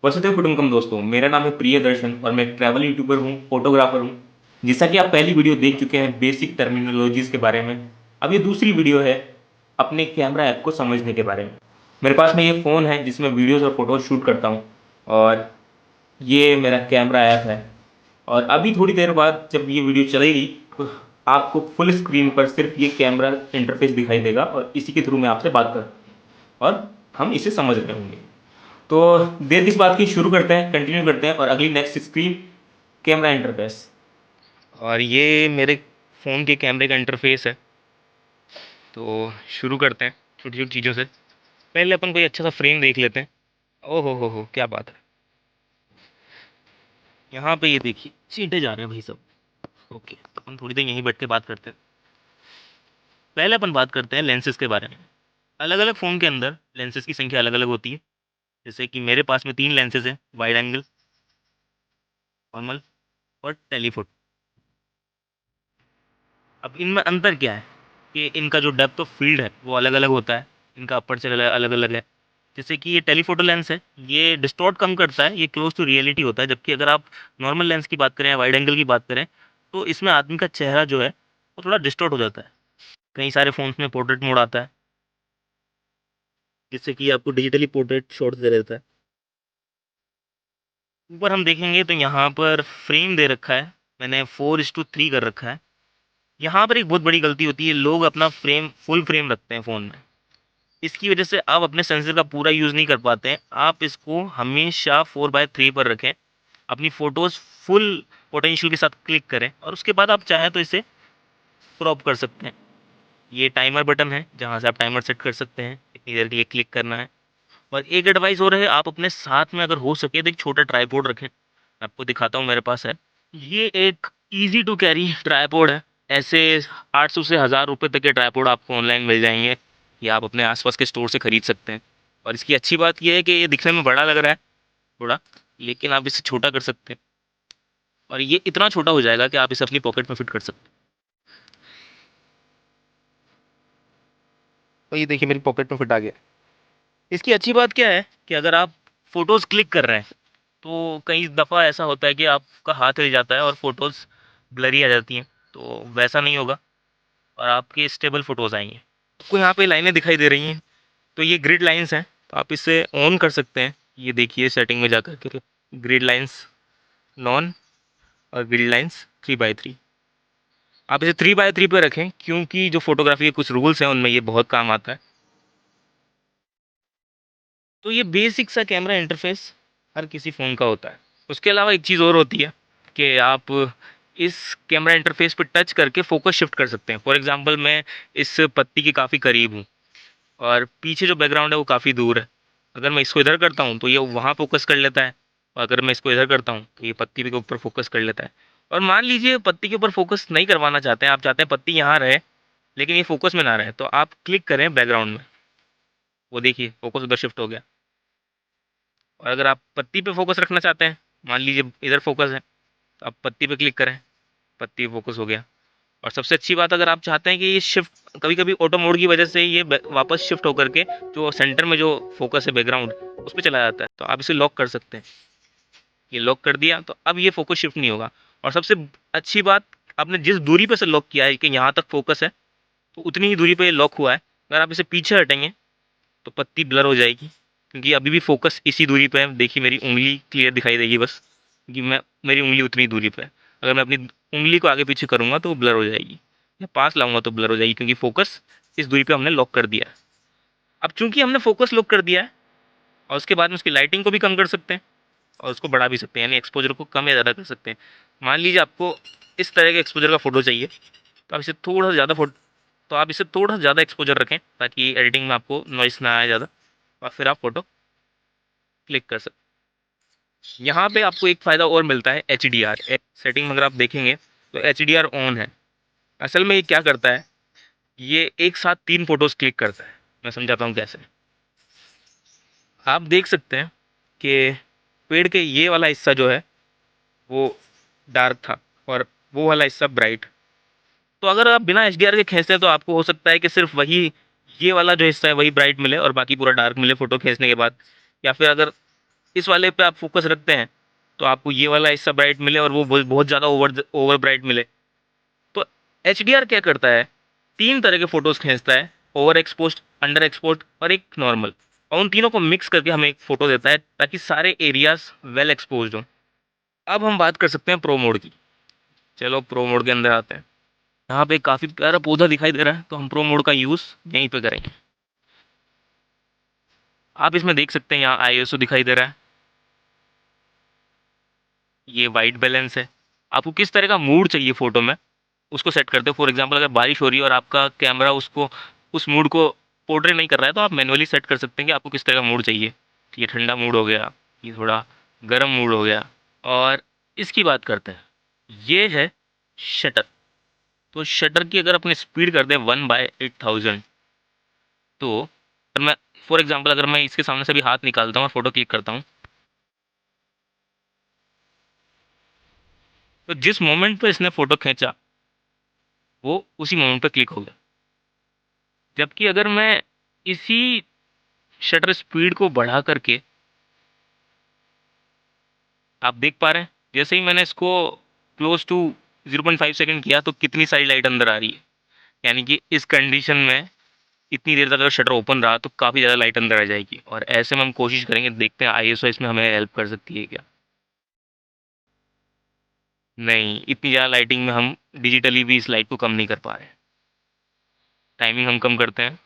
वसुदेव कुटुंबकम दोस्तों, मेरा नाम है प्रियदर्शन और मैं ट्रैवल यूट्यूबर हूँ, फोटोग्राफर हूँ। जैसा कि आप पहली वीडियो देख चुके हैं बेसिक टर्मिनोलॉजीज के बारे में, अब ये दूसरी वीडियो है अपने कैमरा ऐप को समझने के बारे में। मेरे पास में ये फ़ोन है जिसमें वीडियोज़ और फोटोज शूट करता हूँ और ये मेरा कैमरा ऐप है। और अभी थोड़ी देर बाद जब ये वीडियो चलेगी तो आपको फुल स्क्रीन पर सिर्फ ये कैमरा इंटरफेस दिखाई देगा और इसी के थ्रू मैं आपसे बात कर और हम इसे समझ रहे होंगे। तो देर किस बात की, शुरू करते हैं, कंटिन्यू करते हैं। और अगली नेक्स्ट स्क्रीन कैमरा इंटरफेस, और ये मेरे फ़ोन के कैमरे का इंटरफेस है। तो शुरू करते हैं छोटी छोटी चीज़ों से। पहले अपन कोई अच्छा सा फ्रेम देख लेते हैं। ओहो हो, क्या बात है। यहाँ पे ये देखिए चींटे जा रहे हैं भाई सब। ओके, अपन थोड़ी देर यहीं बैठ के बात करते हैं। पहले अपन बात करते हैं लेंसेज के बारे में। अलग अलग फ़ोन के अंदर लेंसेज की संख्या अलग अलग होती है। जैसे कि मेरे पास में 3 लेंसेज हैं, वाइड एंगल, नॉर्मल और टेलीफोटो। अब इनमें अंतर क्या है कि इनका जो डेप्थ ऑफ फील्ड है वो अलग अलग होता है, इनका अपर्चर अलग अलग है। जैसे कि ये टेलीफोटो लेंस है, ये डिस्टॉर्ट कम करता है, ये क्लोज टू रियलिटी होता है। जबकि अगर आप नॉर्मल लेंस की बात करें या वाइड एंगल की बात करें तो इसमें आदमी का चेहरा जो है वो थोड़ा डिस्टॉर्ट हो जाता है। कई सारे फ़ोन्स में पोर्ट्रेट मोड आता है जिससे कि आपको डिजिटली पोर्ट्रेट शॉट्स दे देता है। ऊपर हम देखेंगे तो यहाँ पर फ्रेम दे रखा है, मैंने 4:3 कर रखा है। यहाँ पर एक बहुत बड़ी गलती होती है, लोग अपना फ्रेम फुल फ्रेम रखते हैं फ़ोन में। इसकी वजह से आप अपने सेंसर का पूरा यूज़ नहीं कर पाते हैं। आप इसको हमेशा 4:3 पर रखें, अपनी फ़ोटोज़ फुल पोटेंशियल के साथ क्लिक करें और उसके बाद आप चाहें तो इसे क्रॉप कर सकते हैं। ये टाइमर बटन है जहाँ से आप टाइमर सेट कर सकते हैं, इतनी देर के लिए क्लिक करना है। और एक एडवाइस और है, आप अपने साथ में अगर हो सके तो एक छोटा ट्राइपॉड रखें। मैं आपको दिखाता हूँ, मेरे पास है। ये एक ईज़ी टू कैरी ट्राइपॉड है। ऐसे 800 से 1000 रुपये तक के ट्राइपॉड आपको ऑनलाइन मिल जाएँगे या आप अपने आस-पास के स्टोर से खरीद सकते हैं। और इसकी अच्छी बात ये है कि ये दिखने में बड़ा लग रहा है थोड़ा, लेकिन आप इसे छोटा कर सकते हैं और ये इतना छोटा हो जाएगा कि आप इसे अपनी पॉकेट में फिट कर सकते हैं। तो ये देखिए मेरी पॉकेट में फिट आ गया। इसकी अच्छी बात क्या है कि अगर आप फ़ोटोज़ क्लिक कर रहे हैं तो कई दफ़ा ऐसा होता है कि आपका हाथ हिल जाता है और फ़ोटोज़ ब्लरी आ जाती हैं, तो वैसा नहीं होगा और आपकी स्टेबल फ़ोटोज़ आएँगी। आपको यहाँ पे लाइनें दिखाई दे रही हैं, तो ये ग्रिड लाइन्स हैं, तो आप इसे ऑन कर सकते हैं। ये देखिए सेटिंग में जाकर के ग्रिड लाइन्स नॉन और ग्रिड लाइन्स 3/3। आप इसे 3/3 पे रखें क्योंकि जो फ़ोटोग्राफ़ी के कुछ रूल्स हैं उनमें ये बहुत काम आता है। तो ये बेसिक सा कैमरा इंटरफ़ेस हर किसी फ़ोन का होता है। उसके अलावा एक चीज़ और होती है कि आप इस कैमरा इंटरफ़ेस पे टच करके फ़ोकस शिफ्ट कर सकते हैं। फॉर एग्ज़ाम्पल मैं इस पत्ती के काफ़ी करीब हूँ और पीछे जो बैकग्राउंड है वो काफ़ी दूर है। अगर मैं इसको इधर करता हूँ तो ये वहाँ फ़ोकस कर लेता है और अगर मैं इसको इधर करता हूँ तो ये पत्ती के ऊपर फ़ोकस कर लेता है। और मान लीजिए पत्ती के ऊपर फ़ोकस नहीं करवाना चाहते हैं, आप चाहते हैं पत्ती यहाँ रहे लेकिन ये फ़ोकस में ना रहे, तो आप क्लिक करें बैकग्राउंड में, वो देखिए फ़ोकस उधर शिफ्ट हो गया। और अगर आप पत्ती पे फ़ोकस रखना चाहते हैं, मान लीजिए इधर फ़ोकस है, तो आप पत्ती पे क्लिक करें, पत्ती पे फ़ोकस हो गया। और सबसे अच्छी बात, अगर आप चाहते हैं कि ये शिफ्ट कभी-कभी ऑटो मोड की वजह से ये वापस शिफ्ट होकर के जो सेंटर में जो फ़ोकस है बैकग्राउंड, उस पे चला जाता है, तो आप इसे लॉक कर सकते हैं। ये लॉक कर दिया तो अब ये फ़ोकस शिफ्ट नहीं होगा। और सबसे अच्छी बात, आपने जिस दूरी पे से लॉक किया है कि यहाँ तक फ़ोकस है, तो उतनी ही दूरी पे ये लॉक हुआ है। अगर आप इसे पीछे हटेंगे तो पत्ती ब्लर हो जाएगी क्योंकि अभी भी फ़ोकस इसी दूरी पे है। देखिए मेरी उँगली क्लियर दिखाई देगी बस, क्योंकि मेरी उँगली उतनी दूरी पे है। अगर मैं अपनी उँगली को आगे पीछे करूँगा तो वो ब्लर हो जाएगी, या पास लाऊँगा तो ब्लर हो जाएगी क्योंकि फ़ोकस इस दूरी पे हमने लॉक कर दिया है। अब चूँकि हमने फ़ोकस लॉक कर दिया है और उसके बाद में उसकी लाइटिंग को भी कम कर सकते हैं और उसको बढ़ा भी सकते हैं, यानी एक्सपोज़र को कम या ज़्यादा कर सकते हैं। मान लीजिए आपको इस तरह के एक्सपोज़र का फ़ोटो चाहिए, तो आप इसे थोड़ा-सा ज़्यादा एक्सपोज़र रखें ताकि एडिटिंग में आपको नॉइज़ ना आए ज़्यादा, और फिर आप फ़ोटो क्लिक कर सकते हैं। यहाँ पे आपको एक फ़ायदा और मिलता है, एचडीआर सेटिंग में अगर आप देखेंगे तो एचडीआर ऑन है। असल में ये क्या करता है, ये एक साथ 3 फ़ोटोज़ क्लिक करता है। मैं समझाता हूँ कैसे। आप देख सकते हैं कि पेड़ के ये वाला हिस्सा जो है वो डार्क था और वो वाला हिस्सा ब्राइट। तो अगर आप बिना एचडीआर के खींचते हैं तो आपको हो सकता है कि सिर्फ वही ये वाला जो हिस्सा है वही ब्राइट मिले और बाकी पूरा डार्क मिले फ़ोटो खींचने के बाद। या फिर अगर इस वाले पे आप फोकस रखते हैं तो आपको ये वाला हिस्सा ब्राइट मिले और वो बहुत ज़्यादा ओवर ब्राइट मिले। तो एच क्या करता है, तीन तरह के फोटोज खींचता है, ओवर एक्सपोज, अंडर एक्सपोज और एक नॉर्मल, और उन तीनों को मिक्स करके हमें एक फोटो देता है ताकि सारे एरियाज वेल एक्सपोज हो। अब हम बात कर सकते हैं प्रो मोड की। चलो प्रो मोड के अंदर आते हैं। यहाँ पे काफ़ी प्यारा पौधा दिखाई दे रहा है, तो हम प्रो मोड का यूज़ यहीं पे करेंगे। आप इसमें देख सकते हैं, यहाँ ISO दिखाई दे रहा है, ये वाइट बैलेंस है। आपको किस तरह का मूड चाहिए फ़ोटो में, उसको सेट करते हो। फॉर एग्जांपल अगर बारिश हो रही है और आपका कैमरा उसको, उस मूड को पोर्ट्रे नहीं कर रहा है, तो आप मैनुअली सेट कर सकते हैं कि आपको किस तरह का मूड चाहिए। ये ठंडा मूड हो गया, ये थोड़ा गर्म मूड हो गया। और इसकी बात करते हैं, ये है शटर। तो शटर की अगर अपनी स्पीड कर दें 1/8000, तो अगर मैं, फॉर एग्जांपल अगर मैं इसके सामने से भी हाथ निकालता हूँ और फोटो क्लिक करता हूँ, तो जिस मोमेंट पे इसने फोटो खींचा वो उसी मोमेंट पे क्लिक हो गया। जबकि अगर मैं इसी शटर स्पीड को बढ़ा करके, आप देख पा रहे हैं जैसे ही मैंने इसको क्लोज टू 0.5 सेकंड किया तो कितनी सारी लाइट अंदर आ रही है। यानी कि इस कंडीशन में इतनी देर तक अगर शटर ओपन रहा तो काफ़ी ज़्यादा लाइट अंदर आ जाएगी। और ऐसे में हम कोशिश करेंगे, देखते हैं ISO इसमें हमें हेल्प कर सकती है क्या। नहीं, इतनी ज़्यादा लाइटिंग में हम डिजिटली भी इस लाइट को कम नहीं कर पा रहे। टाइमिंग हम कम करते हैं,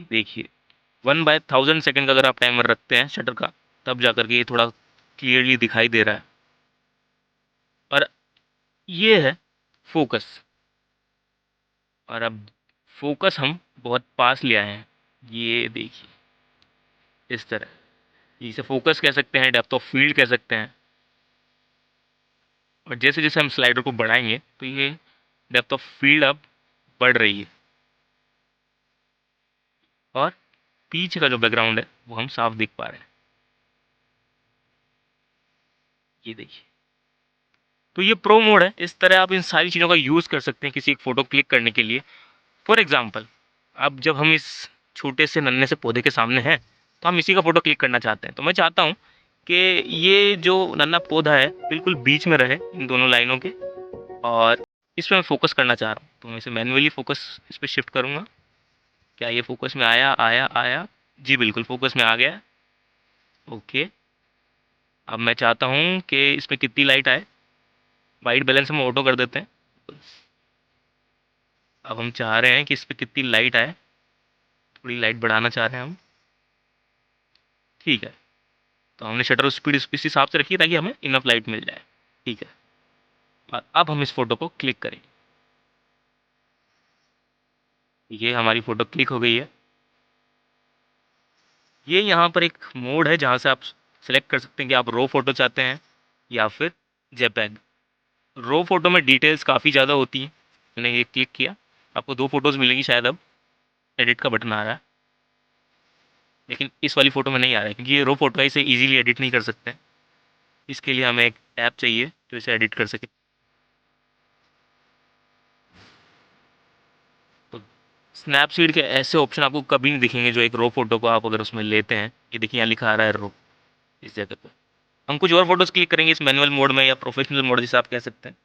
देखिए 1/1000 सेकंड का अगर आप टाइमर रखते हैं शटर का, तब जा कर के ये थोड़ा क्लियरली दिखाई दे रहा है। और ये है फोकस। और अब फोकस हम बहुत पास ले आए हैं, ये देखिए इस तरह। जिसे फोकस कह सकते हैं, डेप्थ ऑफ फील्ड कह सकते हैं। और जैसे जैसे हम स्लाइडर को बढ़ाएंगे तो ये डेप्थ ऑफ फील्ड अब बढ़ रही है, और पीछे का जो बैकग्राउंड है वो हम साफ देख पा रहे हैं, ये देखिए। तो ये प्रो मोड है, इस तरह आप इन सारी चीज़ों का यूज़ कर सकते हैं किसी एक फ़ोटो क्लिक करने के लिए। फॉर एग्जांपल, अब जब हम इस छोटे से नन्हे से पौधे के सामने हैं, तो हम इसी का फ़ोटो क्लिक करना चाहते हैं। तो मैं चाहता हूँ कि ये जो नन्हा पौधा है बिल्कुल बीच में रहे इन दोनों लाइनों के, और इस पे मैं फ़ोकस करना चाह रहा हूँ। तो मैं इसे मैनुअली फ़ोकस इस पे शिफ्ट करूँगा। क्या ये फ़ोकस में आया? आया, आया। जी बिल्कुल फ़ोकस में आ गया। ओके। अब मैं चाहता हूँ कि इसमें कितनी लाइट आए। वाइट बैलेंस हम ऑटो कर देते हैं। अब हम चाह रहे हैं कि इस पे कितनी लाइट आए, थोड़ी लाइट बढ़ाना चाह रहे हैं हम। ठीक है, तो हमने शटर स्पीड इस हिसाब से रखी है ताकि हमें इनफ लाइट मिल जाए। ठीक है, और अब हम इस फोटो को क्लिक करें। ये हमारी फ़ोटो क्लिक हो गई है। ये यहाँ पर एक मोड है जहाँ से आप सेलेक्ट कर सकते हैं कि आप रो फोटो चाहते हैं या फिर जेपैग। रो फोटो में डिटेल्स काफ़ी ज़्यादा होती हैं। मैंने ये क्लिक किया, आपको दो फोटोज़ मिलेंगी शायद। अब एडिट का बटन आ रहा है, लेकिन इस वाली फ़ोटो में नहीं आ रहा है क्योंकि ये रो फोटो है, इसे ईजिली एडिट नहीं कर सकते। इसके लिए हमें एक ऐप चाहिए जो इसे एडिट कर सके। तो स्नैपसीड के ऐसे ऑप्शन आपको कभी नहीं दिखेंगे जो एक रो फोटो को आप अगर उसमें लेते हैं। ये देखिए यहाँ लिखा आ रहा है रो, इस जगह पे। हम कुछ और फोटोज़ क्लिक करेंगे इस मैनुअल मोड में या प्रोफेशनल मोड जिसे आप कह सकते हैं।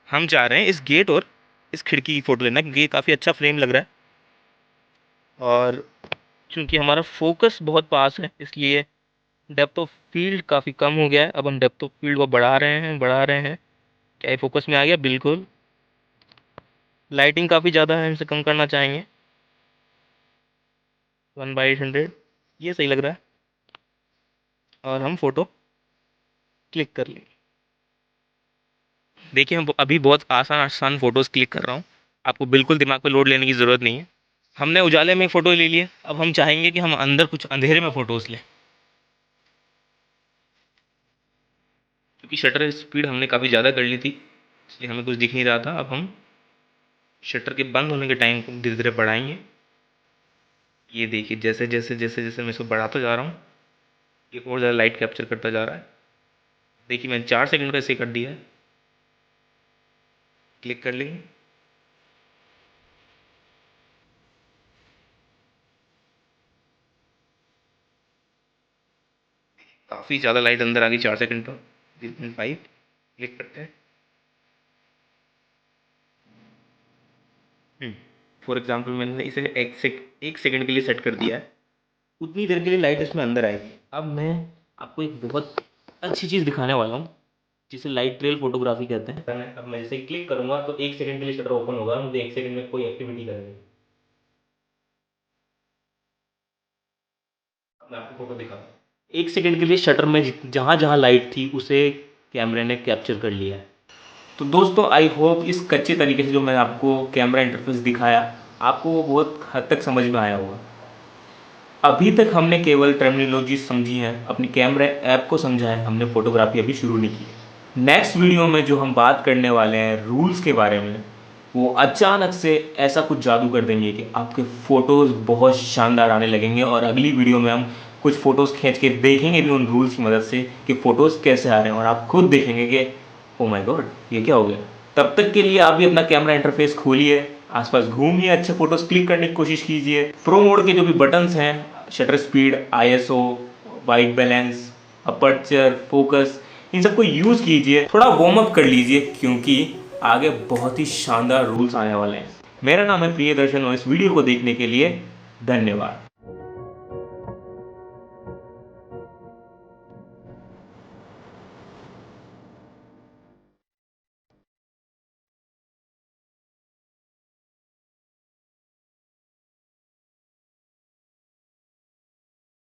हम चाह रहे हैं इस गेट और इस खिड़की की फ़ोटो लेना क्योंकि ये काफ़ी अच्छा फ्रेम लग रहा है, और चूँकि हमारा फोकस बहुत पास है इसलिए डेप्थ ऑफ फील्ड काफ़ी कम हो गया है। अब हम डेप्थ ऑफ फील्ड को बढ़ा रहे हैं, बढ़ा रहे हैं। क्या ये फोकस में आ गया? बिल्कुल। लाइटिंग काफ़ी ज़्यादा है, हम इसे कम करना चाहेंगे। 1/800, ये सही लग रहा है। और हम फ़ोटो क्लिक कर लेंगे। देखिए मैं अभी बहुत आसान आसान फ़ोटोज़ क्लिक कर रहा हूँ, आपको बिल्कुल दिमाग पे लोड लेने की ज़रूरत नहीं है। हमने उजाले में फ़ोटो ले लिए, अब हम चाहेंगे कि हम अंदर कुछ अंधेरे में फ़ोटोज़ लें। क्योंकि शटर स्पीड हमने काफ़ी ज़्यादा कर ली थी इसलिए हमें कुछ दिख नहीं रहा था। अब हम शटर के बंद होने के टाइम को धीरे धीरे बढ़ाएंगे। ये देखिए जैसे जैसे जैसे जैसे मैं इसको बढ़ाता जा रहा हूँ, ये और ज़्यादा लाइट कैप्चर करता जा रहा है। देखिए मैंने 4 सेकंड का इसे कर दिया है। क्लिक कर लेंगे। काफ़ी ज़्यादा लाइट अंदर आ गई 4 सेकंड पर। 3.5 क्लिक करते हैं। फॉर एग्जाम्पल मैंने इसे 1 सेकंड के लिए सेट कर दिया है, उतनी देर के लिए लाइट इसमें अंदर आएगी। अब मैं आपको एक बहुत अच्छी चीज़ दिखाने वाला हूँ जिसे लाइट ट्रेल फोटोग्राफी कहते हैं। अब मैं जैसे क्लिक करूंगा तो 1 सेकंड के लिए शटर ओपन होगा, मुझे 1 सेकंड में कोई एक्टिविटी करनी है। मैं आपको फोटो दिखाता हूँ। 1 सेकंड के लिए शटर में जहाँ जहाँ लाइट थी उसे कैमरे ने कैप्चर कर लिया है। तो दोस्तों आई होप इस कच्चे तरीके से जो मैंने आपको कैमरा इंटरफेस दिखाया आपको वो बहुत हद तक समझ में आया होगा। अभी तक हमने केवल टर्मिनोलॉजी समझी है, अपनी कैमरा ऐप को समझा है, हमने फोटोग्राफी अभी शुरू नहीं की। नेक्स्ट वीडियो में जो हम बात करने वाले हैं रूल्स के बारे में, वो अचानक से ऐसा कुछ जादू कर देंगे कि आपके फ़ोटोज़ बहुत शानदार आने लगेंगे। और अगली वीडियो में हम कुछ फ़ोटोज़ खींच के देखेंगे भी उन रूल्स की मदद से कि फ़ोटोज़ कैसे आ रहे हैं, और आप खुद देखेंगे कि ओ माय गॉड ये क्या हो गया। तब तक के लिए आप भी अपना कैमरा इंटरफेस खोलिए, आसपास घूमिए, अच्छे फ़ोटोज़ क्लिक करने की कोशिश कीजिए। प्रो मोड के जो भी बटन्स हैं, shutter speed, ISO, white balance, aperture, focus, इन सबको यूज़ कीजिए, थोड़ा वार्म अप कर लीजिए क्योंकि आगे बहुत ही शानदार रूल्स आने वाले हैं। मेरा नाम है प्रियदर्शन और इस वीडियो को देखने के लिए धन्यवाद।